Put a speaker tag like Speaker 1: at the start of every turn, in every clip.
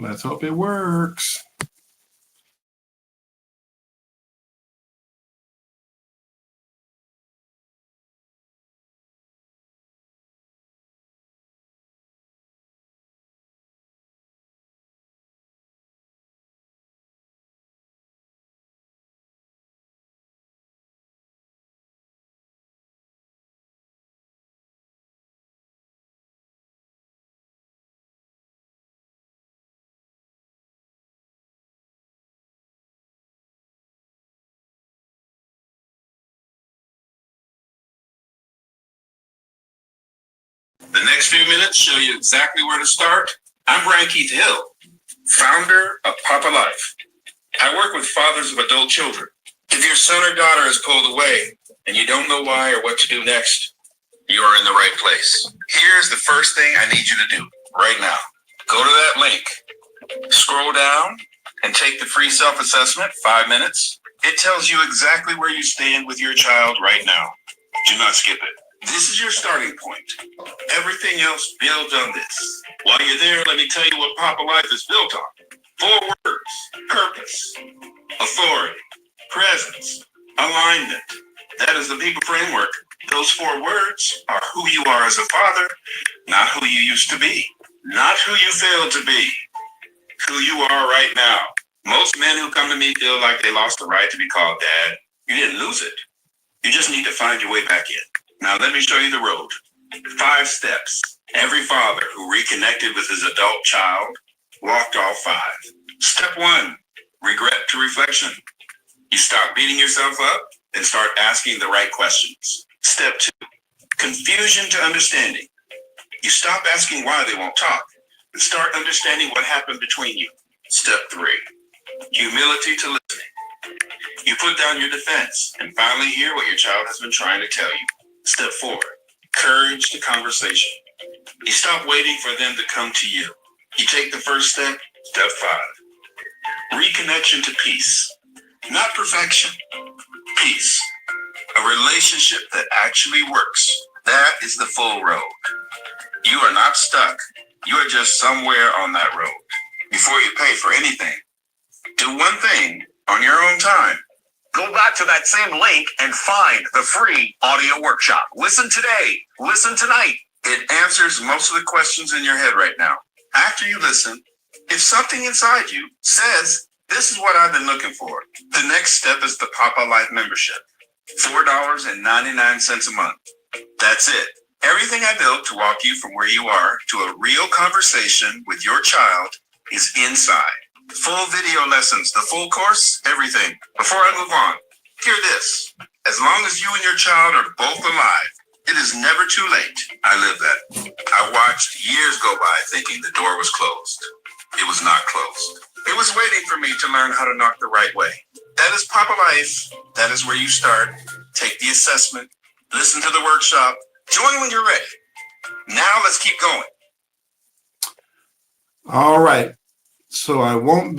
Speaker 1: Let's hope it works.
Speaker 2: The next few minutes show you exactly where to start. I'm Brian Keith Hill, founder of Papa Life. I work with fathers of adult children. If your son or daughter is pulled away and you don't know why or what to do next, you are in the right place. Here's the first thing I need you to do right now. Go to that link, scroll down, and take the free self-assessment, 5 minutes. It tells you exactly where you stand with your child right now. Do not skip it. This is your starting point. Everything else builds on this. While you're there, let me tell you what Papa Life is built on. 4 words: purpose, authority, presence, alignment. That is the people framework. Those 4 words are who you are as a father, not who you used to be, not who you failed to be, who you are right now. Most men who come to me feel like they lost the right to be called dad. You didn't lose it. You just need to find your way back in. Now let me show you the road. 5 steps. Every father who reconnected with his adult child walked all 5. Step 1, regret to reflection. You stop beating yourself up and start asking the right questions. Step 2, confusion to understanding. You stop asking why they won't talk and start understanding what happened between you. Step 3, humility to listening. You put down your defense and finally hear what your child has been trying to tell you. Step 4, courage to conversation. You stop waiting for them to come to you. You take the first step. Step 5, reconnection to peace. Not perfection, peace. A relationship that actually works. That is the full road. You are not stuck. You are just somewhere on that road. Before you pay for anything, do one thing on your own time. Go back to that same link and find the free audio workshop. Listen today. Listen tonight. It answers most of the questions in your head right now. After you listen, if something inside you says, this is what I've been looking for, the next step is the Papa Life membership. $4.99 a month. That's it. Everything I built to walk you from where you are to a real conversation with your child is inside. Full video lessons, the full course, everything. Before I move on, hear this. As long as you and your child are both alive, it is never too late. I live that. I watched years go by thinking the door was closed. It was not closed. It was waiting for me to learn how to knock the right way. That is Papa Life. That is where you start. Take the assessment. Listen to the workshop. Join when you're ready. Now let's keep going.
Speaker 1: All right. So I won't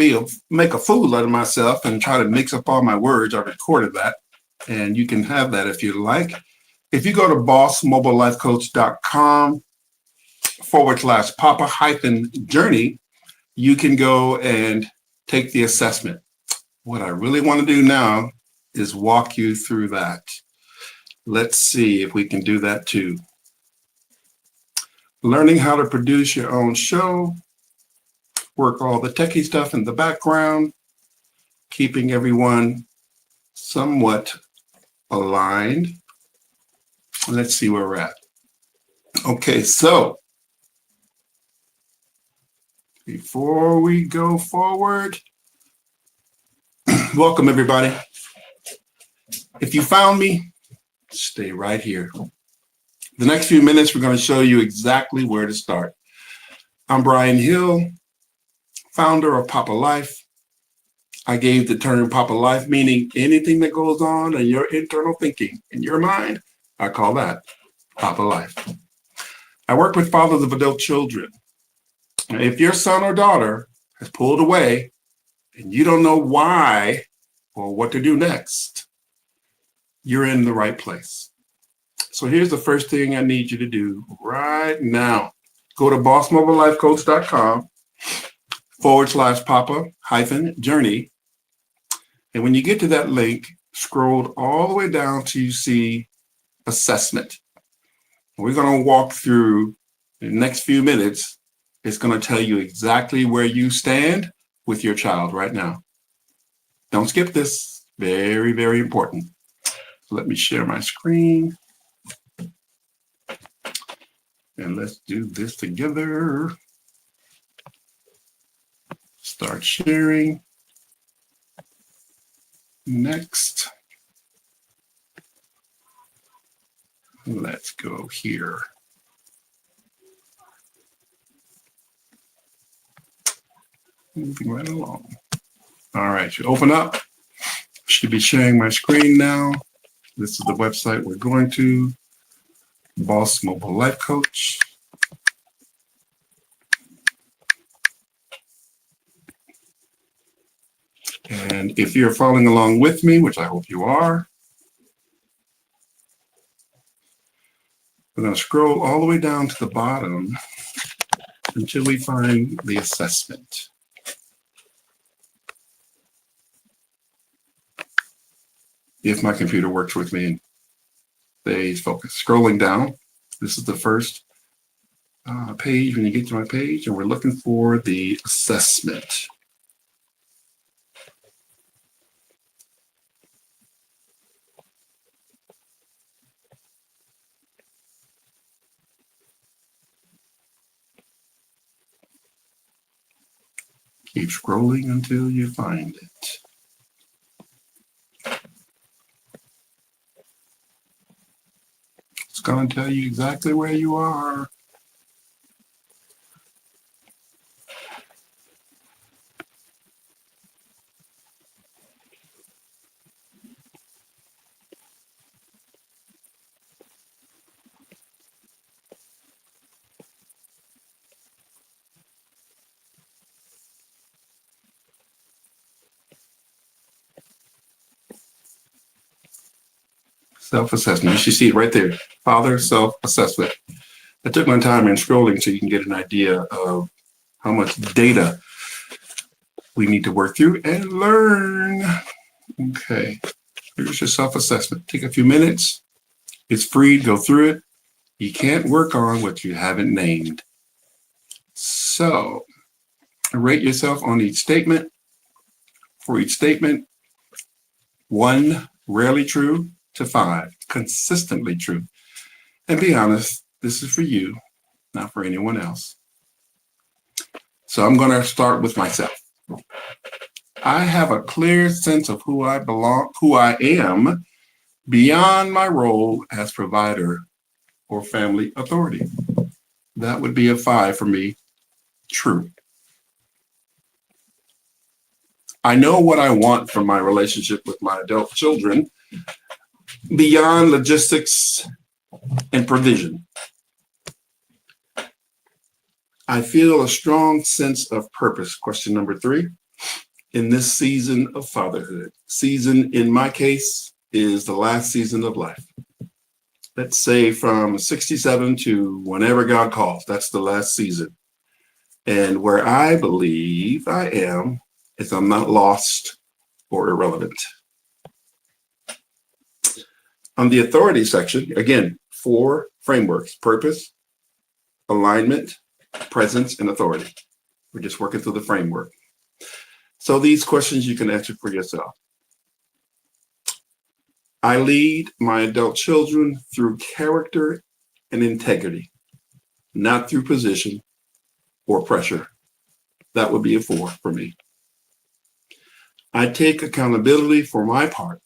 Speaker 1: make a fool out of myself and try to mix up all my words. I recorded that, and you can have that if you like. If you go to bossmobilelifecoach.com/Papa-journey, you can go and take the assessment. What I really want to do now is walk you through that. Let's see if we can do that too. Learning how to produce your own show, work all the techie stuff in the background, keeping everyone somewhat aligned. Let's see where we're at. Okay, so before we go forward, welcome everybody. If you found me, stay right here. The next few minutes, we're going to show you exactly where to start. I'm Brian Hill, founder of Papa Life. I gave the term Papa Life, meaning anything that goes on in your internal thinking, in your mind, I call that Papa Life. I work with fathers of adult children. If your son or daughter has pulled away and you don't know why or what to do next, you're in the right place. So here's the first thing I need you to do right now. Go to bossmobilelifecoach.com, /Papa-Journey. And when you get to that link, scroll all the way down till you see assessment. We're going to walk through the next few minutes. It's going to tell you exactly where you stand with your child right now. Don't skip this. Very, very important. Let me share my screen. And let's do this together. Start sharing. Next. Let's go here. Moving right along. All right, you open up. Should be sharing my screen now. This is the website we're going to. Boss Mobile Life Coach. And if you're following along with me, which I hope you are, we're going to scroll all the way down to the bottom until we find the assessment. If my computer works with me and stays focused. Scrolling down, this is the first page when you get to my page, and we're looking for the assessment. Keep scrolling until you find it. It's going to tell you exactly where you are. Self-assessment. You should see it right there. Father self-assessment. I took my time in scrolling so you can get an idea of how much data we need to work through and learn. Okay. Here's your self-assessment. Take a few minutes. It's free. Go through it. You can't work on what you haven't named. So rate yourself on each statement. For each statement, 1, rarely true, to 5, consistently true. And be honest, this is for you, not for anyone else. So I'm going to start with myself. I have a clear sense of who I am beyond my role as provider or family authority. That would be a 5 for me, true. I know what I want from my relationship with my adult children beyond logistics and provision. I feel a strong sense of purpose, question number 3, in this season of fatherhood. Season, in my case, is the last season of life. Let's say from 67 to whenever God calls, that's the last season. And where I believe I am is I'm not lost or irrelevant. On the authority section, again, 4 frameworks: purpose, alignment, presence, and authority. We're just working through the framework. So these questions you can answer for yourself. I lead my adult children through character and integrity, not through position or pressure. That would be a 4 for me. I take accountability for my part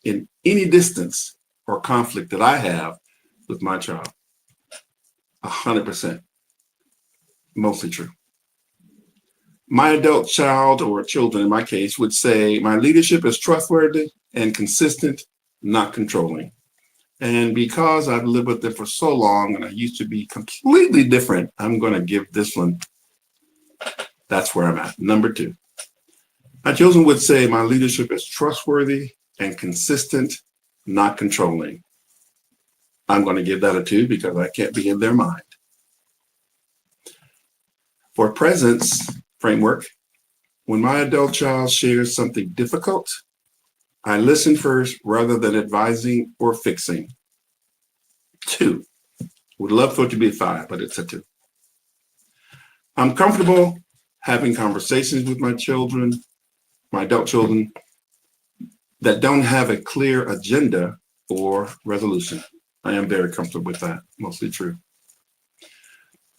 Speaker 1: in any distance or conflict that I have with my child. 100%. Mostly true. My adult child, or children in my case, would say my leadership is trustworthy and consistent, not controlling. And because I've lived with them for so long and I used to be completely different, I'm going to give this one, that's where I'm at. Number 2. My children would say my leadership is trustworthy and consistent, not controlling. I'm going to give that a 2 because I can't be in their mind. For presence, framework. When my adult child shares something difficult, I listen first rather than advising or fixing. 2. Would love for it to be 5, but it's a 2. I'm comfortable having conversations with my children, my adult children, that don't have a clear agenda or resolution. I am very comfortable with that, mostly true.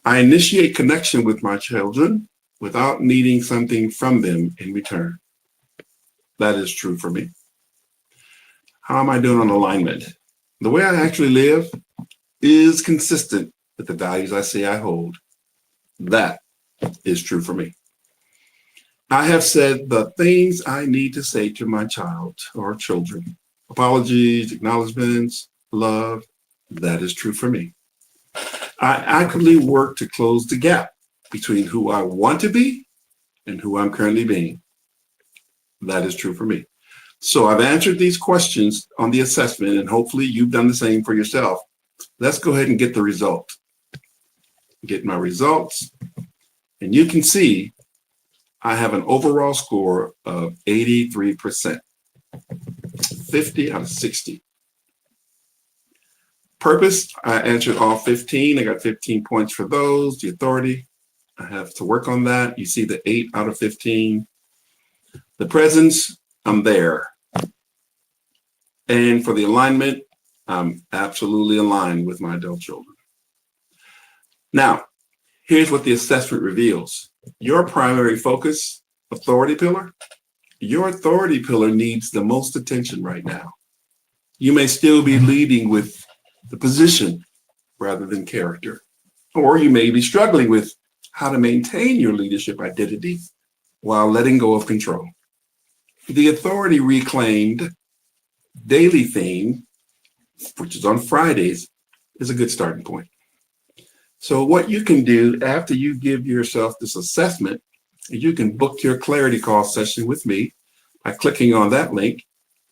Speaker 1: I initiate connection with my children without needing something from them in return. That is true for me. How am I doing on alignment? The way I actually live is consistent with the values I say I hold. That is true for me. I have said the things I need to say to my child or children. Apologies, acknowledgments, love. That is true for me. I actively work to close the gap between who I want to be and who I'm currently being. That is true for me. So I've answered these questions on the assessment, and hopefully you've done the same for yourself. Let's go ahead and get the result. Get my results. And you can see I have an overall score of 83%, 50 out of 60. Purpose, I answered all 15. I got 15 points for those. The authority, I have to work on that. You see the 8 out of 15. The presence, I'm there. And for the alignment, I'm absolutely aligned with my adult children. Now, here's what the assessment reveals. Your primary focus, authority pillar, your authority pillar needs the most attention right now. You may still be leading with the position rather than character, or you may be struggling with how to maintain your leadership identity while letting go of control. The authority reclaimed daily theme, which is on Fridays, is a good starting point. So what you can do after you give yourself this assessment, you can book your clarity call session with me by clicking on that link.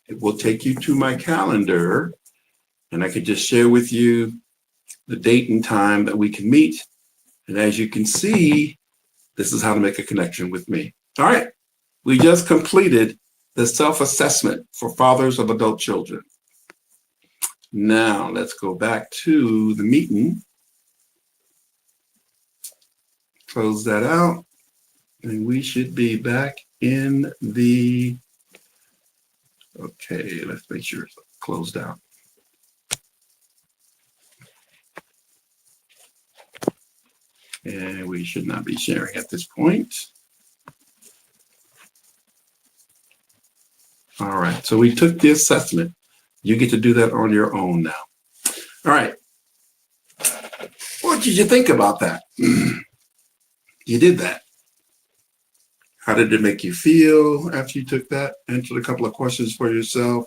Speaker 1: It will take you to my calendar, and I can just share with you the date and time that we can meet. And as you can see, this is how to make a connection with me. All right, we just completed the self-assessment for fathers of adult children. Now let's go back to the meeting. Close that out, and we should be back in the, okay, let's make sure it's closed out. And we should not be sharing at this point. All right, so we took the assessment. You get to do that on your own now. All right, what did you think about that? You did that. How did it make you feel after you took that? Answered a couple of questions for yourself.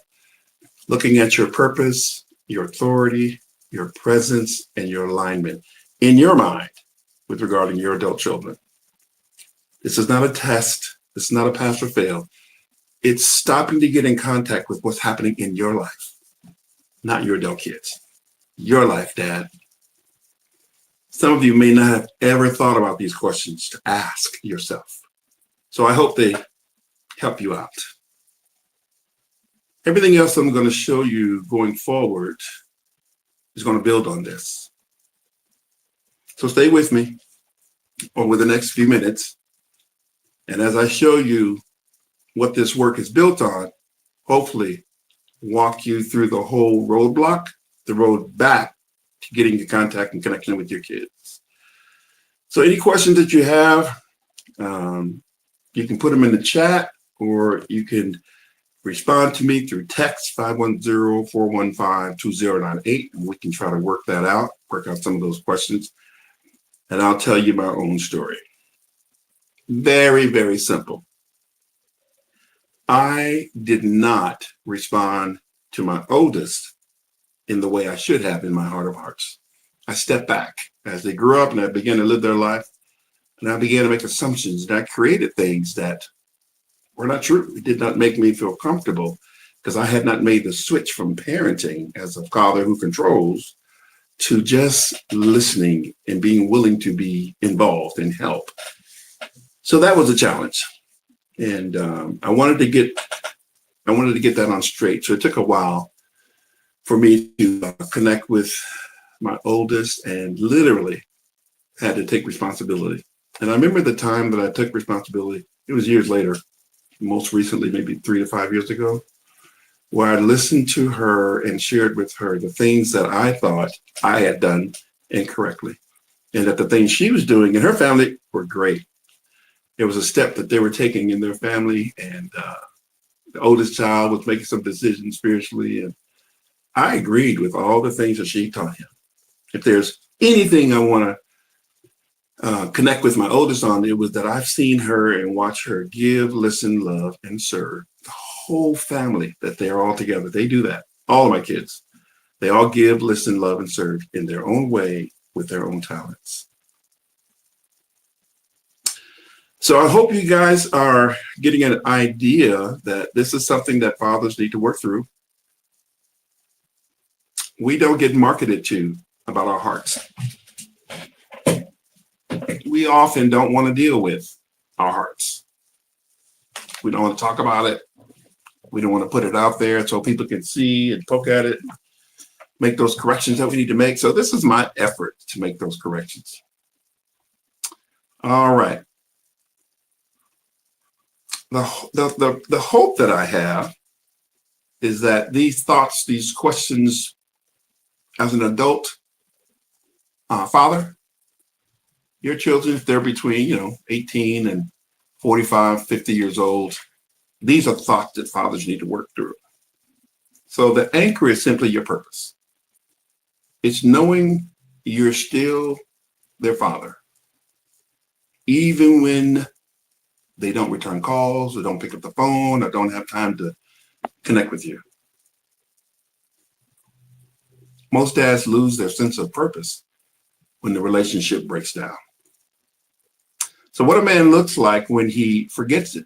Speaker 1: Looking at your purpose, your authority, your presence, and your alignment in your mind with regarding your adult children. This is not a test. This is not a pass or fail. It's stopping to get in contact with what's happening in your life, not your adult kids. Your life, Dad. Some of you may not have ever thought about these questions to ask yourself. So I hope they help you out. Everything else I'm going to show you going forward is going to build on this. So stay with me over the next few minutes. And as I show you what this work is built on, hopefully walk you through the whole roadblock, the road back to getting in contact and connection with your kids. So any questions that you have, you can put them in the chat, or you can respond to me through text 510-415-2098, and we can try to work that out, work out some of those questions, and I'll tell you my own story. Very, very simple. I did not respond to my oldest in the way I should have in my heart of hearts. I stepped back as they grew up and I began to live their life, and I began to make assumptions, and I created things that were not true. It did not make me feel comfortable because I had not made the switch from parenting as a father who controls to just listening and being willing to be involved and help. So that was a challenge. And I wanted to get that on straight. So it took a while for me to connect with my oldest and literally had to take responsibility. And I remember the time that I took responsibility, it was years later, most recently, maybe 3 to 5 years ago, where I listened to her and shared with her the things that I thought I had done incorrectly. And that the things she was doing in her family were great. It was a step that they were taking in their family. And the oldest child was making some decisions spiritually. And I agreed with all the things that she taught him. If there's anything I want to connect with my oldest on, it was that I've seen her and watched her give, listen, love, and serve the whole family, that they're all together. They do that. All of my kids, they all give, listen, love, and serve in their own way with their own talents. So I hope you guys are getting an idea that this is something that fathers need to work through. We don't get marketed to about our hearts. We often don't want to deal with our hearts. We don't want to talk about it. We don't want to put it out there so people can see and poke at it, make those corrections that we need to make. So this is my effort to make those corrections. All right. The hope that I have is that these thoughts, these questions as an adult father, your children, if they're between, 18 and 45, 50 years old, these are thoughts that fathers need to work through. So the anchor is simply your purpose. It's knowing you're still their father, even when they don't return calls or don't pick up the phone or don't have time to connect with you. Most dads lose their sense of purpose when the relationship breaks down. So what a man looks like when he forgets it,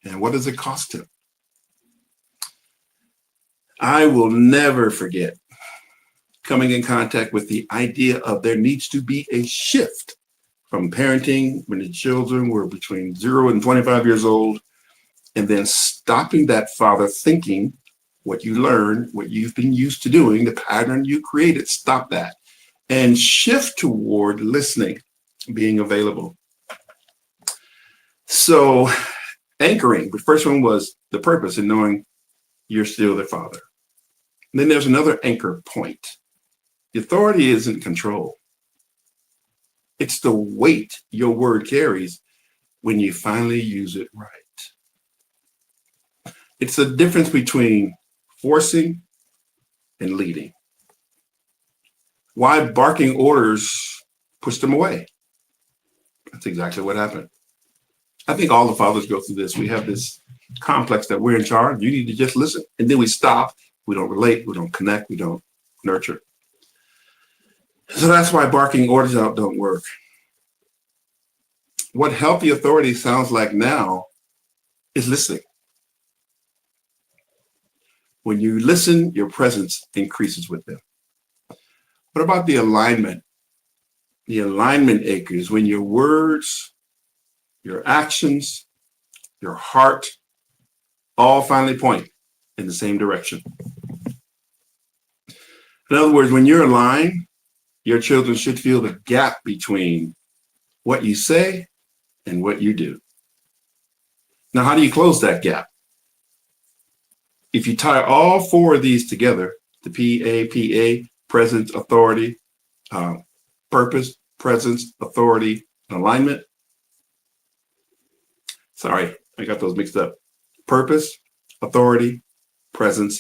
Speaker 1: and what does it cost him? I will never forget coming in contact with the idea of there needs to be a shift from parenting when the children were between 0 and 25 years old, and then stopping that father thinking what you learned, what you've been used to doing, the pattern you created, stop that and shift toward listening, being available. So anchoring, the first one was the purpose and knowing you're still their father. And then there's another anchor point. The authority isn't control. It's the weight your word carries when you finally use it right. It's the difference between forcing and leading. Why barking orders push them away? That's exactly what happened. I think all the fathers go through this. We have this complex that we're in charge. You need to just listen. And then we stop. We don't relate. We don't connect. We don't nurture. So that's why barking orders out don't work. What healthy authority sounds like now is listening. When you listen, your presence increases with them. What about the alignment? The alignment anchors when your words, your actions, your heart all finally point in the same direction. In other words, when you're aligned, your children should feel the gap between what you say and what you do. Now, how do you close that gap? If you tie all four of these together, the PAPA, presence, authority, purpose, presence, authority, and alignment. Sorry, I got those mixed up. Purpose, authority, presence,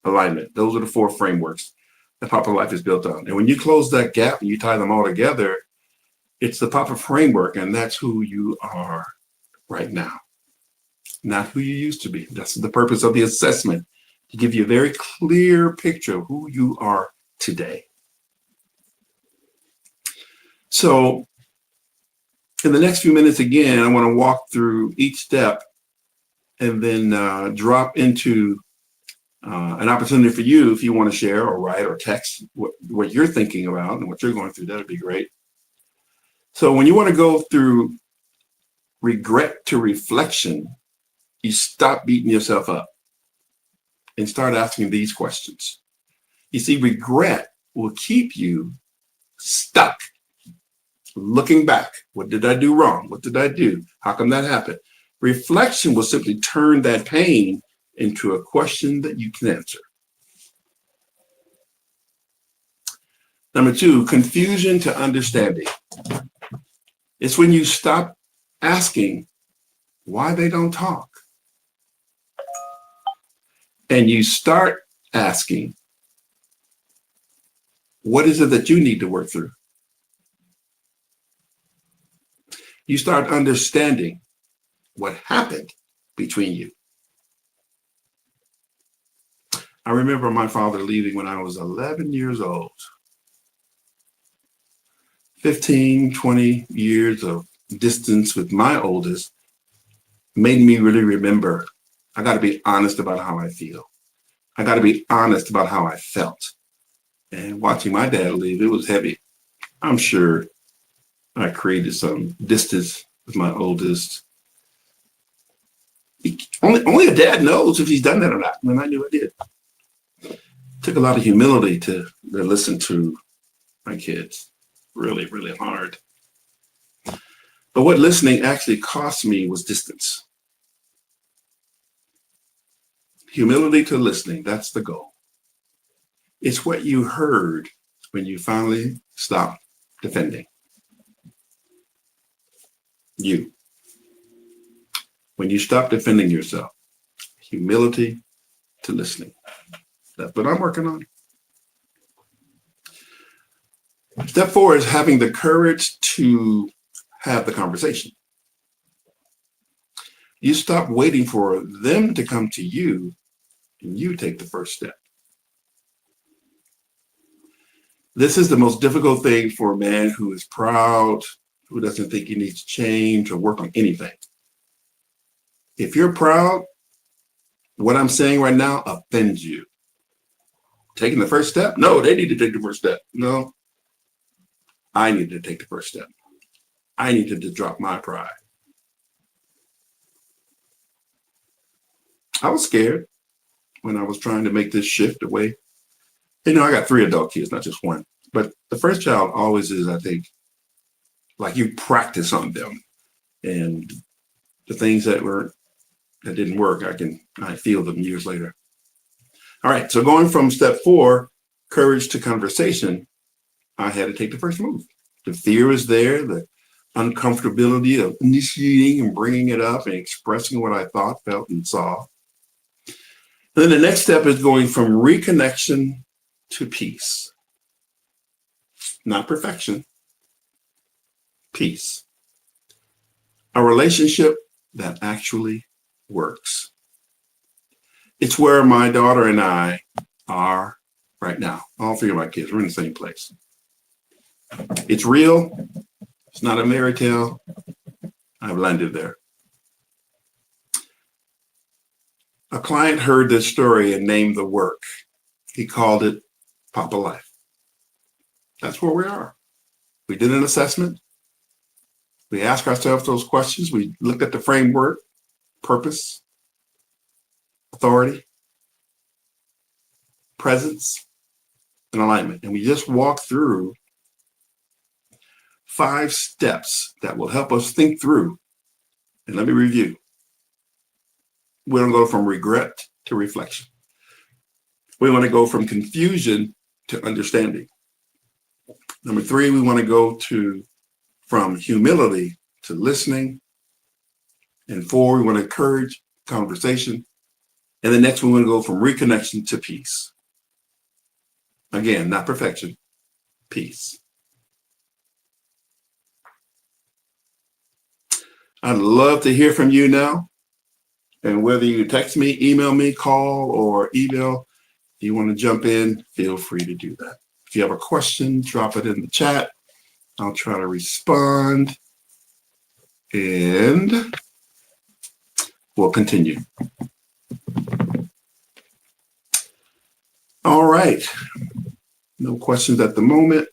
Speaker 1: alignment. Those are the four frameworks that Papa Life is built on. And when you close that gap and you tie them all together, it's the Papa framework, and that's who you are right now, not who you used to be. That's the purpose of the assessment, to give you a very clear picture of who you are today. So in the next few minutes, again, I want to walk through each step and then drop into an opportunity for you, if you want to share or write or text what you're thinking about and what you're going through. That would be great. So when you want to go through regret to reflection, you stop beating yourself up and start asking these questions. You see, regret will keep you stuck looking back. What did I do wrong? What did I do? How come that happened? Reflection will simply turn that pain into a question that you can answer. Number two, confusion to understanding. It's when you stop asking why they don't talk and you start asking, what is it that you need to work through? You start understanding what happened between you. I remember my father leaving when I was 11 years old. 15, 20 years of distance with my oldest made me really remember, I got to be honest about how I feel. I got to be honest about how I felt. And watching my dad leave, it was heavy. I'm sure I created some distance with my oldest. Only a dad knows if he's done that or not. And I knew I did. It took a lot of humility to listen to my kids. Really, really hard. But what listening actually cost me was distance. Humility to listening, that's the goal. It's what you heard when you finally stopped defending. You. When you stop defending yourself, humility to listening. That's what I'm working on. Step 4 is having the courage to have the conversation. You stop waiting for them to come to you and you take the first step. This is the most difficult thing for a man who is proud, who doesn't think he needs to change or work on anything. If you're proud, what I'm saying right now offends you. Taking the first step? No, they need to take the first step. No, I need to take the first step. I needed to drop my pride. I was scared when I was trying to make this shift away. You know, I got 3 adult kids, not just one. But the first child always is, I think, like you practice on them. And the things that didn't work, I feel them years later. All right, so going from step 4, courage to conversation, I had to take the first move. The fear is there, the uncomfortability of initiating and bringing it up and expressing what I thought, felt, and saw. And then the next step is going from reconnection to peace. Not perfection, peace. A relationship that actually works. It's where my daughter and I are right now. All 3 of my kids, we're in the same place. It's real. It's not a fairy tale. I've landed there. A client heard this story and named the work. He called it Papa Life. That's where we are. We did an assessment. We asked ourselves those questions. We looked at the framework, purpose, authority, presence, and alignment. And we just walked through 5 steps that will help us think through. And let me review. We're going to go from regret to reflection. We want to go from confusion to understanding. Number 3, we want to go from humility to listening. And 4, we want to encourage conversation. And the next one, we want to go from reconnection to peace. Again, not perfection, peace. I'd love to hear from you now. And whether you text me, email me, call, or email, if you want to jump in, feel free to do that. If you have a question, drop it in the chat. I'll try to respond. And we'll continue. All right. No questions at the moment.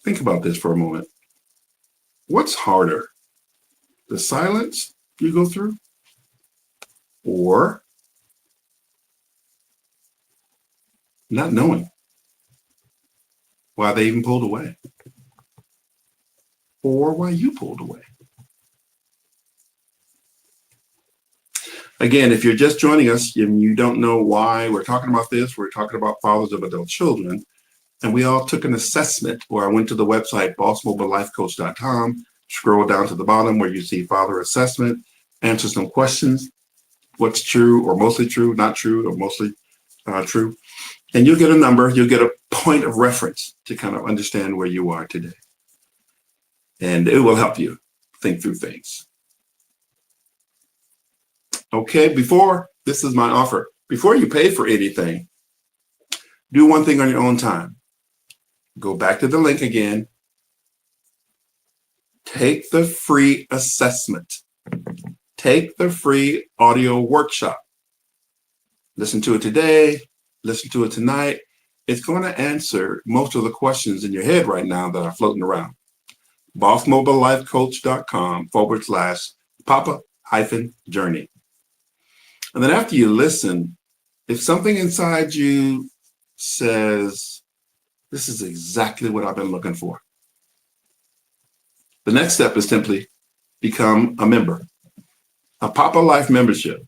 Speaker 1: Think about this for a moment. What's harder? The silence you go through, or not knowing why they even pulled away, or why you pulled away? Again, if you're just joining us and you don't know why we're talking about this, we're talking about fathers of adult children. And we all took an assessment where I went to the website, bossmobilelifecoach.com, scroll down to the bottom where you see father assessment, answer some questions, what's true or mostly true, not true or mostly true. And you'll get a number, you'll get a point of reference to kind of understand where you are today. And it will help you think through things. Okay, this is my offer. Before you pay for anything, do one thing on your own time. Go back to the link again. Take the free assessment. Take the free audio workshop. Listen to it today. Listen to it tonight. It's going to answer most of the questions in your head right now that are floating around. bossmobilelifecoach.com/Papa-journey. And then after you listen, if something inside you says, this is exactly what I've been looking for, the next step is simply become a member. A Papa Life membership.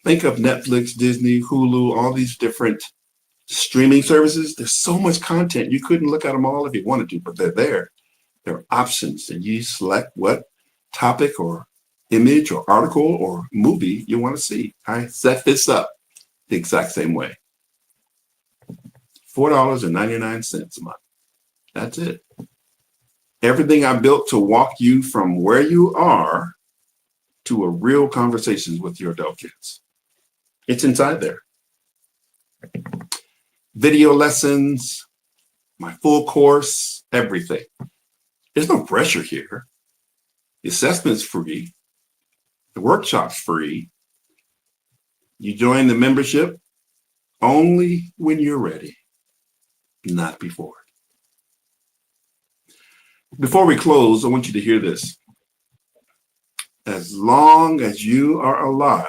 Speaker 1: Think of Netflix, Disney, Hulu, all these different streaming services. There's so much content. You couldn't look at them all if you wanted to, but they're there. There are options, and you select what topic or image or article or movie you want to see. I set this up the exact same way. $4.99 a month. That's it. Everything I built to walk you from where you are to a real conversations with your adult kids. It's inside there. Video lessons, my full course, everything. There's no pressure here. The assessment's free. The workshop's free. You join the membership only when you're ready, not before. Before we close, I want you to hear this. As long as you are alive,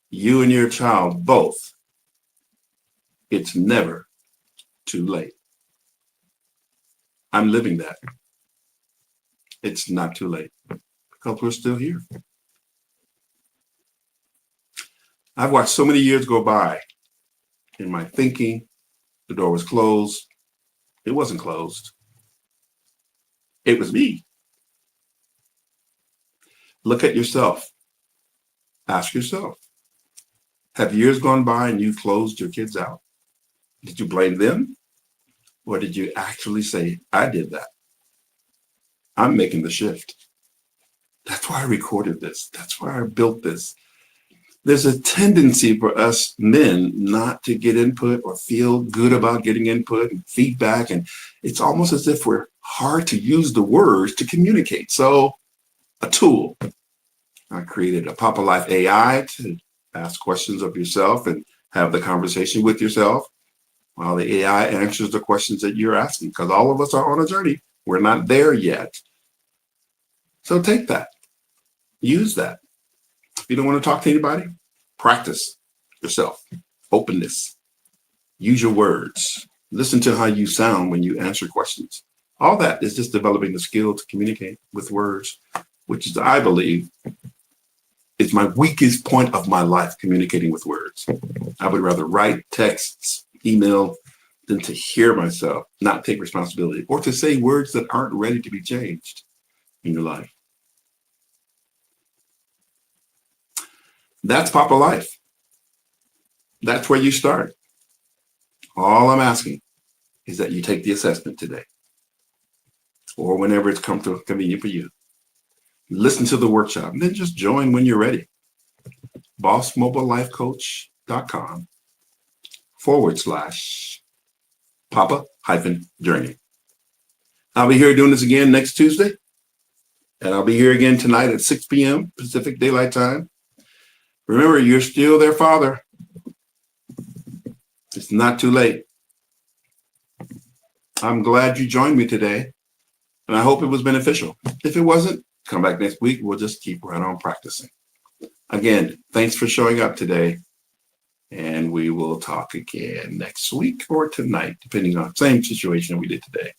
Speaker 1: you and your child both, it's never too late. I'm living that. It's not too late because we're still here. I've watched so many years go by in my thinking. The door was closed. It wasn't closed. It was me. Look at yourself. Ask yourself, have years gone by and you closed your kids out? Did you blame them? Or did you actually say, I did that? I'm making the shift. That's why I recorded this. That's why I built this. There's a tendency for us men not to get input or feel good about getting input and feedback. And it's almost as if we're hard to use the words to communicate. So a tool. I created a Papa Life AI to ask questions of yourself and have the conversation with yourself while the AI answers the questions that you're asking, because all of us are on a journey. We're not there yet. So take that. Use that. If you don't want to talk to anybody, practice yourself. Openness. Use your words. Listen to how you sound when you answer questions. All that is just developing the skill to communicate with words, which is, I believe, is my weakest point of my life, communicating with words. I would rather write texts, email, than to hear myself not take responsibility or to say words that aren't ready to be changed in your life. That's Papa Life. That's where you start. All I'm asking is that you take the assessment today or whenever it's convenient for you. Listen to the workshop and then just join when you're ready. bossmobilelifecoach.com/Papa-journey. I'll be here doing this again next Tuesday. And I'll be here again tonight at 6 p.m. Pacific Daylight Time. Remember, you're still their father. It's not too late. I'm glad you joined me today, and I hope it was beneficial. If it wasn't, come back next week. We'll just keep right on practicing. Again, thanks for showing up today, and we will talk again next week or tonight, depending on same situation we did today.